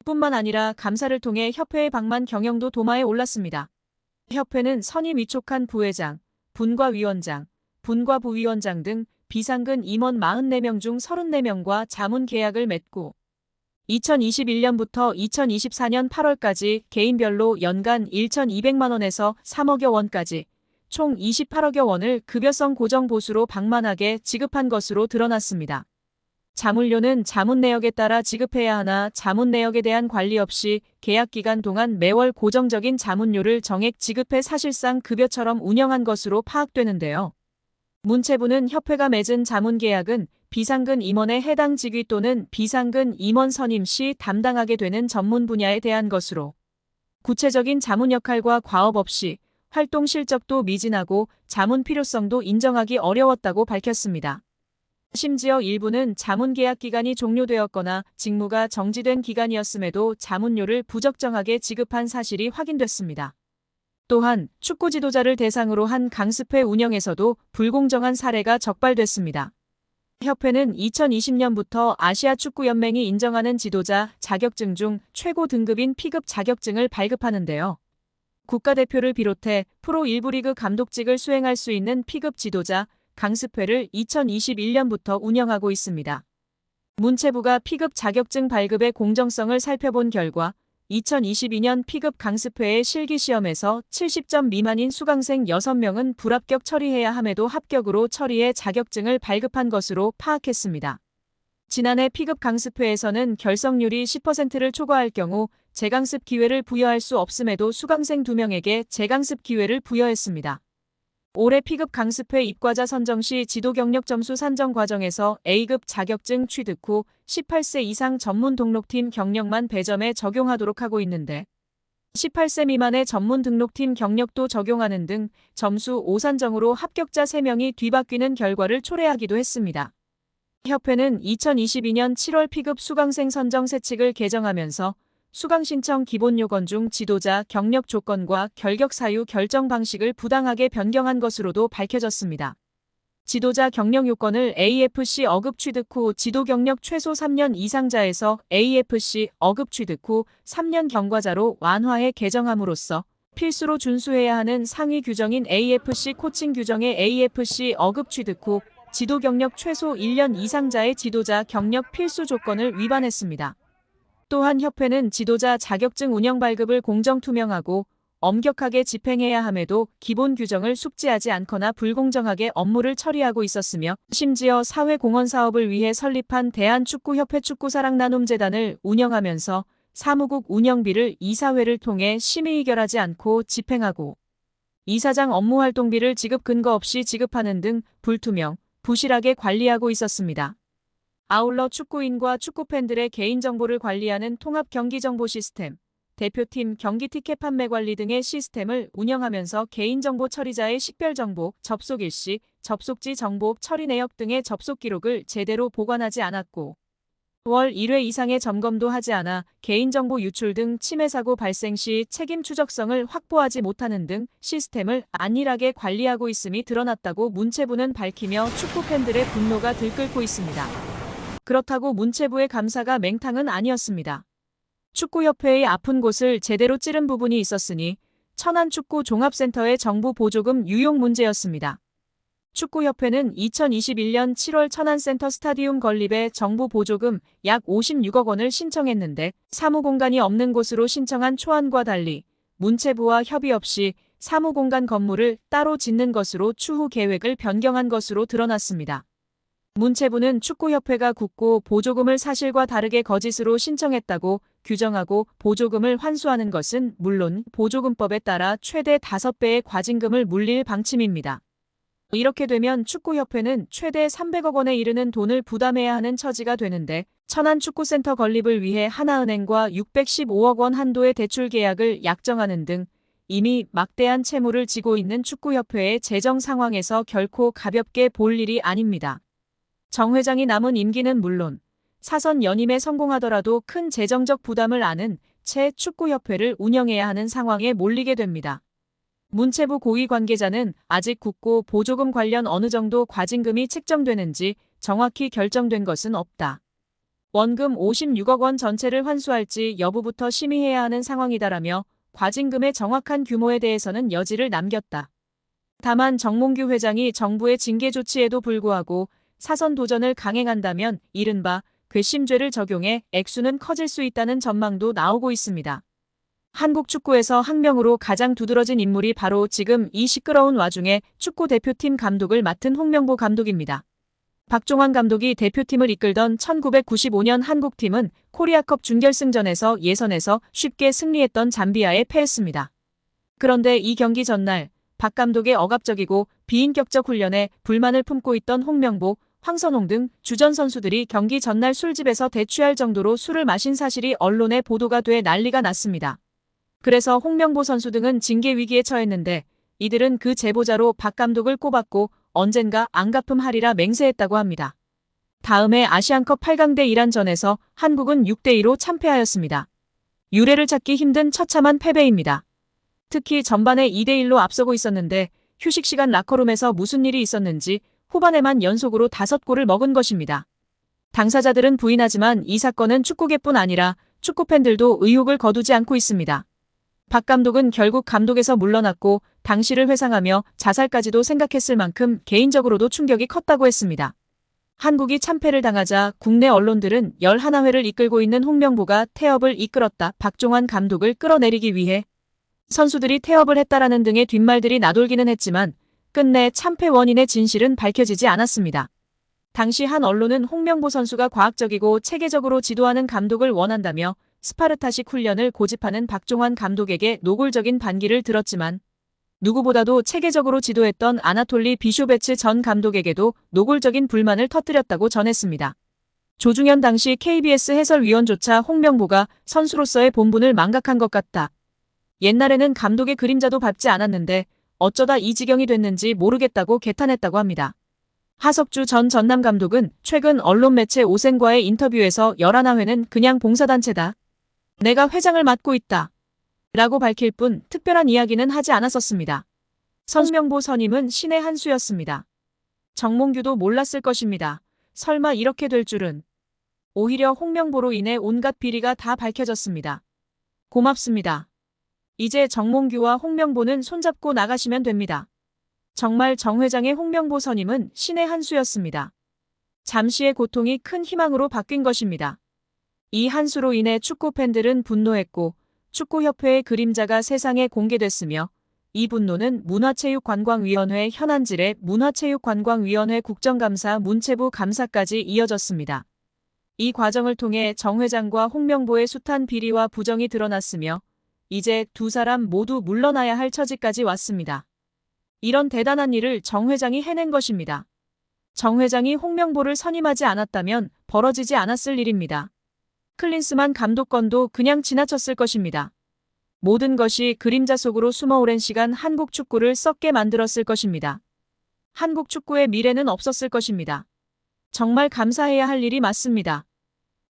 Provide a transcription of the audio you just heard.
뿐만 아니라 감사를 통해 협회의 방만 경영도 도마에 올랐습니다. 협회는 선임 위촉한 부회장, 분과위원장, 분과부위원장 등 비상근 임원 44명 중 34명과 자문 계약을 맺고 2021년부터 2024년 8월까지 개인별로 연간 1,200만 원에서 3억여 원까지 총 28억여 원을 급여성 고정 보수로 방만하게 지급한 것으로 드러났습니다. 자문료는 자문 내역에 따라 지급해야 하나 자문 내역에 대한 관리 없이 계약 기간 동안 매월 고정적인 자문료를 정액 지급해 사실상 급여처럼 운영한 것으로 파악되는데요. 문체부는 협회가 맺은 자문 계약은 비상근 임원의 해당 직위 또는 비상근 임원 선임 시 담당하게 되는 전문 분야에 대한 것으로 구체적인 자문 역할과 과업 없이 활동 실적도 미진하고 자문 필요성도 인정하기 어려웠다고 밝혔습니다. 심지어 일부는 자문 계약 기간이 종료되었거나 직무가 정지된 기간이었음에도 자문료를 부적정하게 지급한 사실이 확인됐습니다. 또한 축구 지도자를 대상으로 한 강습회 운영에서도 불공정한 사례가 적발됐습니다. 협회는 2020년부터 아시아축구연맹이 인정하는 지도자 자격증 중 최고 등급인 P급 자격증을 발급하는데요. 국가대표를 비롯해 프로 1부 리그 감독직을 수행할 수 있는 P급 지도자 강습회를 2021년부터 운영하고 있습니다. 문체부가 P급 자격증 발급의 공정성을 살펴본 결과 2022년 P급 강습회의 실기시험에서 70점 미만인 수강생 6명은 불합격 처리해야 함에도 합격으로 처리해 자격증을 발급한 것으로 파악했습니다. 지난해 P급 강습회에서는 결석률이 10%를 초과할 경우 재강습 기회를 부여할 수 없음에도 수강생 2명에게 재강습 기회를 부여했습니다. 올해 P급 강습회 입과자 선정 시 지도 경력 점수 산정 과정에서 A급 자격증 취득 후 18세 이상 전문 등록팀 경력만 배점에 적용하도록 하고 있는데 18세 미만의 전문 등록팀 경력도 적용하는 등 점수 오산정으로 합격자 3명이 뒤바뀌는 결과를 초래하기도 했습니다. 협회는 2022년 7월 P급 수강생 선정 세칙을 개정하면서 수강 신청 기본 요건 중 지도자 경력 조건과 결격 사유 결정 방식을 부당하게 변경한 것으로도 밝혀졌습니다. 지도자 경력 요건을 AFC 어급 취득 후 지도 경력 최소 3년 이상자에서 AFC 어급 취득 후 3년 경과자로 완화해 개정함으로써 필수로 준수해야 하는 상위 규정인 AFC 코칭 규정의 AFC 어급 취득 후 지도 경력 최소 1년 이상자의 지도자 경력 필수 조건을 위반했습니다. 또한 협회는 지도자 자격증 운영 발급을 공정투명하고 엄격하게 집행해야 함에도 기본 규정을 숙지하지 않거나 불공정하게 업무를 처리하고 있었으며 심지어 사회공헌 사업을 위해 설립한 대한축구협회 축구사랑나눔재단을 운영하면서 사무국 운영비를 이사회를 통해 심의의결하지 않고 집행하고 이사장 업무활동비를 지급 근거 없이 지급하는 등 불투명, 부실하게 관리하고 있었습니다. 아울러 축구인과 축구팬들의 개인정보를 관리하는 통합경기정보 시스템, 대표팀 경기 티켓 판매 관리 등의 시스템을 운영하면서 개인정보 처리자의 식별정보, 접속 일시, 접속지 정보 처리 내역 등의 접속 기록을 제대로 보관하지 않았고 월 1회 이상의 점검도 하지 않아 개인정보 유출 등 침해 사고 발생 시 책임 추적성을 확보하지 못하는 등 시스템을 안일하게 관리하고 있음이 드러났다고 문체부는 밝히며 축구팬들의 분노가 들끓고 있습니다. 그렇다고 문체부의 감사가 맹탕은 아니었습니다. 축구협회의 아픈 곳을 제대로 찌른 부분이 있었으니 천안축구종합센터의 정부 보조금 유용 문제였습니다. 축구협회는 2021년 7월 천안센터 스타디움 건립에 정부 보조금 약 56억 원을 신청했는데 사무공간이 없는 곳으로 신청한 초안과 달리 문체부와 협의 없이 사무공간 건물을 따로 짓는 것으로 추후 계획을 변경한 것으로 드러났습니다. 문체부는 축구협회가 굳고 보조금을 사실과 다르게 거짓으로 신청했다고 규정하고 보조금을 환수하는 것은 물론 보조금법에 따라 최대 5배의 과징금을 물릴 방침입니다. 이렇게 되면 축구협회는 최대 300억 원에 이르는 돈을 부담해야 하는 처지가 되는데 천안축구센터 건립을 위해 하나은행과 615억 원 한도의 대출 계약을 약정하는 등 이미 막대한 채무를 지고 있는 축구협회의 재정 상황에서 결코 가볍게 볼 일이 아닙니다. 정 회장이 남은 임기는 물론 사선 연임에 성공하더라도 큰 재정적 부담을 안은 채 축구협회를 운영해야 하는 상황에 몰리게 됩니다. 문체부 고위 관계자는 아직 굳고 보조금 관련 어느 정도 과징금이 책정되는지 정확히 결정된 것은 없다. 원금 56억 원 전체를 환수할지 여부부터 심의해야 하는 상황이다라며 과징금의 정확한 규모에 대해서는 여지를 남겼다. 다만 정몽규 회장이 정부의 징계 조치에도 불구하고 사선 도전을 강행한다면 이른바 괘씸죄를 적용해 액수는 커질 수 있다는 전망도 나오고 있습니다. 한국 축구에서 학명으로 가장 두드러진 인물이 바로 지금 이 시끄러운 와중에 축구 대표팀 감독을 맡은 홍명보 감독입니다. 박종환 감독이 대표팀을 이끌던 1995년 한국팀은 코리아컵 준결승전에서 예선에서 쉽게 승리했던 잠비아에 패했습니다. 그런데 이 경기 전날 박 감독의 억압적이고 비인격적 훈련에 불만을 품고 있던 홍명보, 황선홍 등 주전 선수들이 경기 전날 술집에서 대취할 정도로 술을 마신 사실이 언론에 보도가 돼 난리가 났습니다. 그래서 홍명보 선수 등은 징계 위기에 처했는데 이들은 그 제보자로 박 감독을 꼽았고 언젠가 안 갚음하리라 맹세했다고 합니다. 다음해 아시안컵 8강대 이란전에서 한국은 6대2로 참패하였습니다. 유례를 찾기 힘든 처참한 패배입니다. 특히 전반에 2대1로 앞서고 있었는데 휴식 시간 라커룸에서 무슨 일이 있었는지 후반에만 연속으로 5골을 먹은 것입니다. 당사자들은 부인하지만 이 사건은 축구계뿐 아니라 축구팬들도 의혹을 거두지 않고 있습니다. 박 감독은 결국 감독에서 물러났고 당시를 회상하며 자살까지도 생각했을 만큼 개인적으로도 충격이 컸다고 했습니다. 한국이 참패를 당하자 국내 언론들은 11회를 이끌고 있는 홍명보가 태업을 이끌었다. 박종환 감독을 끌어내리기 위해 선수들이 태업을 했다라는 등의 뒷말들이 나돌기는 했지만 끝내 참패 원인의 진실은 밝혀지지 않았습니다. 당시 한 언론은 홍명보 선수가 과학적이고 체계적으로 지도하는 감독을 원한다며 스파르타식 훈련을 고집하는 박종환 감독에게 노골적인 반기를 들었지만 누구보다도 체계적으로 지도했던 아나톨리 비쇼베츠 전 감독에게도 노골적인 불만을 터뜨렸다고 전했습니다. 조중현 당시 KBS 해설위원조차 홍명보가 선수로서의 본분을 망각한 것 같다. 옛날에는 감독의 그림자도 밟지 않았는데 어쩌다 이 지경이 됐는지 모르겠다고 개탄했다고 합니다. 하석주 전 전남 감독은 최근 언론 매체 오센과의 인터뷰에서 11회는 그냥 봉사단체다. 내가 회장을 맡고 있다. 라고 밝힐 뿐 특별한 이야기는 하지 않았었습니다. 홍명보 선임은 신의 한 수였습니다. 정몽규도 몰랐을 것입니다. 설마 이렇게 될 줄은. 오히려 홍명보로 인해 온갖 비리가 다 밝혀졌습니다. 고맙습니다. 이제 정몽규와 홍명보는 손잡고 나가시면 됩니다. 정말 정 회장의 홍명보 선임은 신의 한 수였습니다. 잠시의 고통이 큰 희망으로 바뀐 것입니다. 이 한 수로 인해 축구 팬들은 분노했고 축구협회의 그림자가 세상에 공개됐으며 이 분노는 문화체육관광위원회 현안질의 문화체육관광위원회 국정감사 문체부 감사까지 이어졌습니다. 이 과정을 통해 정 회장과 홍명보의 숱한 비리와 부정이 드러났으며 이제 두 사람 모두 물러나야 할 처지까지 왔습니다. 이런 대단한 일을 정 회장이 해낸 것입니다. 정 회장이 홍명보를 선임하지 않았다면 벌어지지 않았을 일입니다. 클린스만 감독권도 그냥 지나쳤을 것입니다. 모든 것이 그림자 속으로 숨어 오랜 시간 한국 축구를 썩게 만들었을 것입니다. 한국 축구의 미래는 없었을 것입니다. 정말 감사해야 할 일이 맞습니다.